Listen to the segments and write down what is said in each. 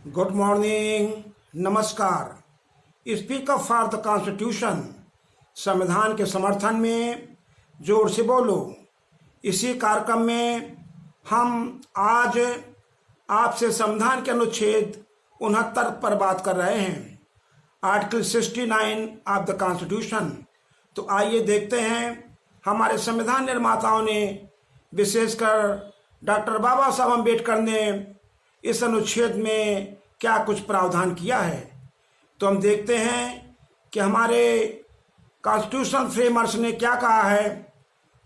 Good morning, नमस्कार। Speak up for the constitution, संविधान के समर्थन में जोर से बोलो। इसी कार्यक्रम में हम आज आपसे संविधान के अनुच्छेद 69 पर बात कर रहे हैं, आर्टिकल 69 ऑफ द कॉन्स्टिट्यूशन। तो आइए देखते हैं हमारे संविधान निर्माताओं ने, विशेषकर डॉक्टर बाबा साहब अम्बेडकर ने इस अनुच्छेद में क्या कुछ प्रावधान किया है। तो हम देखते हैं कि हमारे कॉन्स्टिट्यूशन फ्रेमर्स ने क्या कहा है।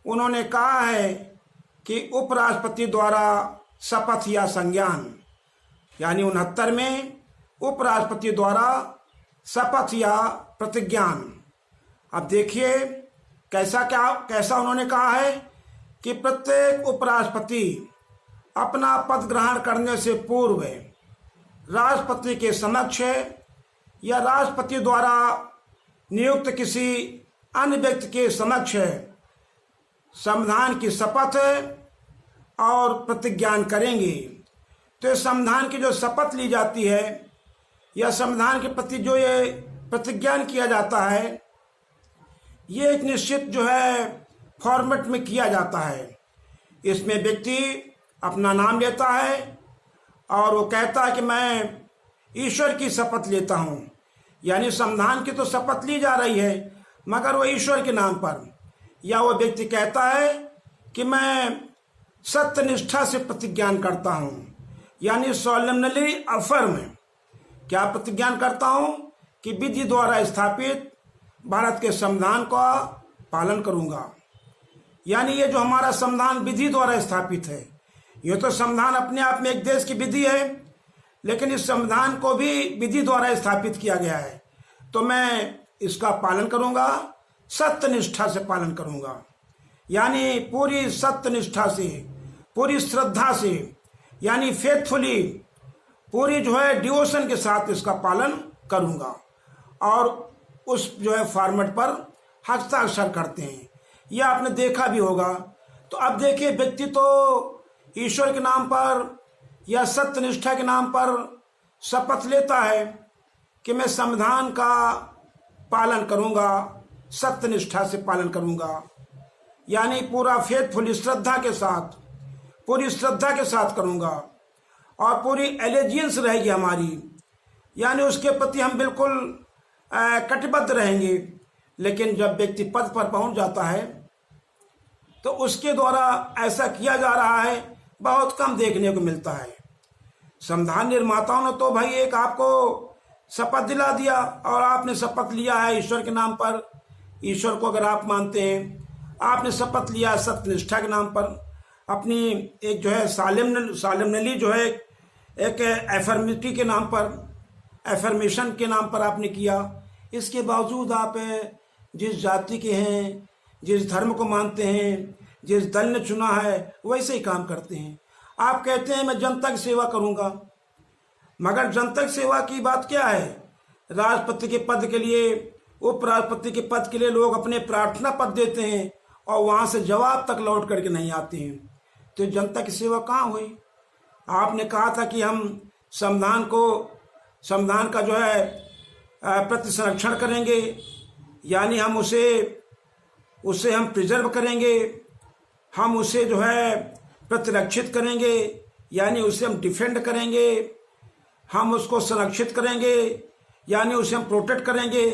उन्होंने कहा है कि उपराष्ट्रपति द्वारा शपथ या संज्ञान, यानी 69 में उपराष्ट्रपति द्वारा शपथ या प्रतिज्ञान। अब देखिए कैसा उन्होंने कहा है कि प्रत्येक उपराष्ट्रपति अपना पद ग्रहण करने से पूर्व राष्ट्रपति के समक्ष या राष्ट्रपति द्वारा नियुक्त किसी अन्य व्यक्ति के समक्ष संविधान की शपथ और प्रतिज्ञान करेंगे। तो इस संविधान की जो शपथ ली जाती है या संविधान के प्रति जो ये प्रतिज्ञान किया जाता है, ये एक निश्चित जो है फॉर्मेट में किया जाता है। इसमें व्यक्ति अपना नाम लेता है और वो कहता है कि मैं ईश्वर की शपथ लेता हूँ, यानी संविधान की तो शपथ ली जा रही है मगर वो ईश्वर के नाम पर। या वो व्यक्ति कहता है कि मैं सत्यनिष्ठा से प्रतिज्ञान करता हूँ, यानी सोलेमनली अफर्म, क्या प्रतिज्ञान करता हूँ कि विधि द्वारा स्थापित भारत के संविधान का पालन करूँगा। यानी ये जो हमारा संविधान विधि द्वारा स्थापित है, ये तो संविधान अपने आप में एक देश की विधि है, लेकिन इस संविधान को भी विधि द्वारा स्थापित किया गया है। तो मैं इसका पालन करूंगा, सत्यनिष्ठा से पालन करूंगा, यानी पूरी सत्यनिष्ठा से, पूरी श्रद्धा से, यानी फेथफुली, पूरी जो है डिवोशन के साथ इसका पालन करूंगा। और उस जो है फॉर्मेट पर हस्ताक्षर करते हैं। यह आपने देखा भी होगा। तो अब देखिए, व्यक्ति तो ईश्वर के नाम पर या सत्यनिष्ठा के नाम पर शपथ लेता है कि मैं संविधान का पालन करूंगा, सत्यनिष्ठा से पालन करूंगा, यानी पूरा फेथफुली श्रद्धा के साथ, पूरी श्रद्धा के साथ करूंगा और पूरी एलिजियंस रहेगी हमारी, यानी उसके प्रति हम बिल्कुल कटिबद्ध रहेंगे। लेकिन जब व्यक्ति पद पर पहुंच जाता है तो उसके द्वारा ऐसा किया जा रहा है बहुत कम देखने को मिलता है। संविधान निर्माताओं ने तो भाई एक आपको शपथ दिला दिया और आपने शपथ लिया है ईश्वर के नाम पर। ईश्वर को अगर आप मानते हैं, आपने शपथ लिया सत्यनिष्ठा के नाम पर, अपनी एक जो है सालेमनली जो है एक एफर्मिटी के नाम पर, एफर्मेशन के नाम पर आपने किया। इसके बावजूद आप जिस जाति के हैं, जिस धर्म को मानते हैं, जिस दल ने चुना है, वैसे ही काम करते हैं। आप कहते हैं मैं जनता की सेवा करूंगा, मगर जनता की सेवा की बात क्या है? राष्ट्रपति के पद के लिए, उपराष्ट्रपति के पद के लिए लोग अपने प्रार्थना पत्र देते हैं और वहां से जवाब तक लौट करके नहीं आते हैं। तो जनता की सेवा कहाँ हुई? आपने कहा था कि हम संविधान का जो है प्रति संरक्षण करेंगे, यानी हम उसे हम प्रिजर्व करेंगे, हम उसे जो है प्रतिरक्षित करेंगे, यानी उसे हम डिफेंड करेंगे, हम उसको संरक्षित करेंगे, यानी उसे हम प्रोटेक्ट करेंगे।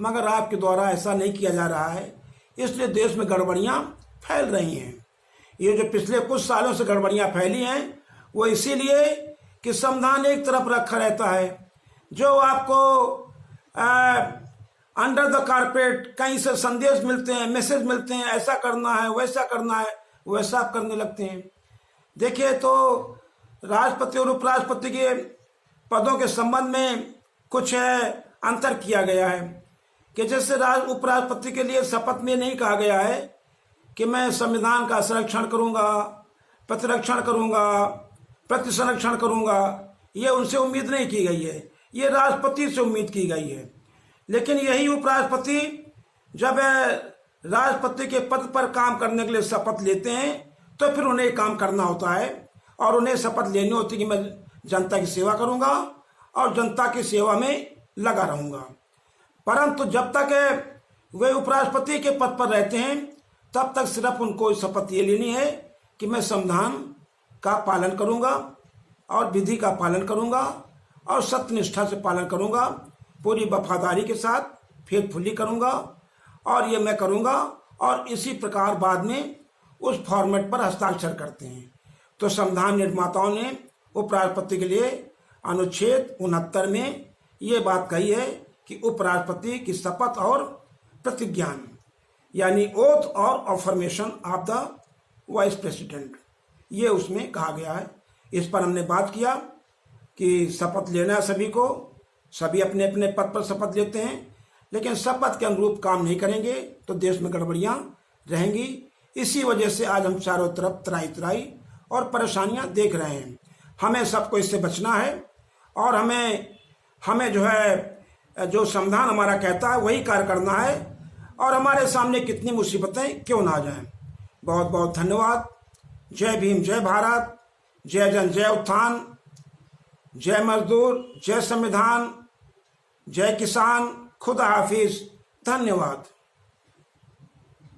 मगर आपके द्वारा ऐसा नहीं किया जा रहा है, इसलिए देश में गड़बड़ियां फैल रही हैं। ये जो पिछले कुछ सालों से गड़बड़ियां फैली हैं वो इसीलिए कि संविधान एक तरफ रखा रहता है। जो आपको अंडर द कारपेट कहीं से संदेश मिलते हैं, मैसेज मिलते हैं, ऐसा करना है, वैसा करना है, वैसा आप करने लगते हैं। देखिए, तो राष्ट्रपति और उपराष्ट्रपति के पदों के संबंध में कुछ अंतर किया गया है कि जैसे उपराष्ट्रपति के लिए शपथ में नहीं कहा गया है कि मैं संविधान का संरक्षण करूंगा, प्रतिरक्षण करूंगा, प्रतिसंरक्षण करूंगा, ये उनसे उम्मीद नहीं की गई है, ये राष्ट्रपति से उम्मीद की गई है। लेकिन यही उपराष्ट्रपति जब राष्ट्रपति के पद पर काम करने के लिए शपथ लेते हैं तो फिर उन्हें काम करना होता है और उन्हें शपथ लेनी होती है कि मैं जनता की सेवा करूंगा और जनता की सेवा में लगा रहूंगा। परंतु जब तक वे उपराष्ट्रपति के पद पर रहते हैं तब तक सिर्फ उनको शपथ ये लेनी है कि मैं संविधान का पालन करूंगा और विधि का पालन करूंगा और सत्यनिष्ठा से पालन करूंगा, पूरी वफादारी के साथ फेथफुली करूंगा और ये मैं करूंगा। और इसी प्रकार बाद में उस फॉर्मेट पर हस्ताक्षर करते हैं। तो संविधान निर्माताओं ने उपराष्ट्रपति के लिए अनुच्छेद 69 में ये बात कही है कि उपराष्ट्रपति की शपथ और प्रतिज्ञान यानी ओथ और affirmation of the vice president, ये उसमें कहा गया है। इस पर हमने बात किया कि शपथ लेना है सभी को, सभी अपने अपने पद पर शपथ लेते हैं, लेकिन शपथ के अनुरूप काम नहीं करेंगे तो देश में गड़बड़ियां रहेंगी। इसी वजह से आज हम चारों तरफ त्राही त्राही और परेशानियां देख रहे हैं। हमें सबको इससे बचना है और हमें जो है जो संविधान हमारा कहता है वही कार्य करना है, और हमारे सामने कितनी मुसीबतें क्यों ना आ जाएं। बहुत बहुत धन्यवाद। जय भीम, जय भारत, जय जन, जय उत्थान, जय मजदूर, जय संविधान, जय किसान, खुदा हाफिज, धन्यवाद।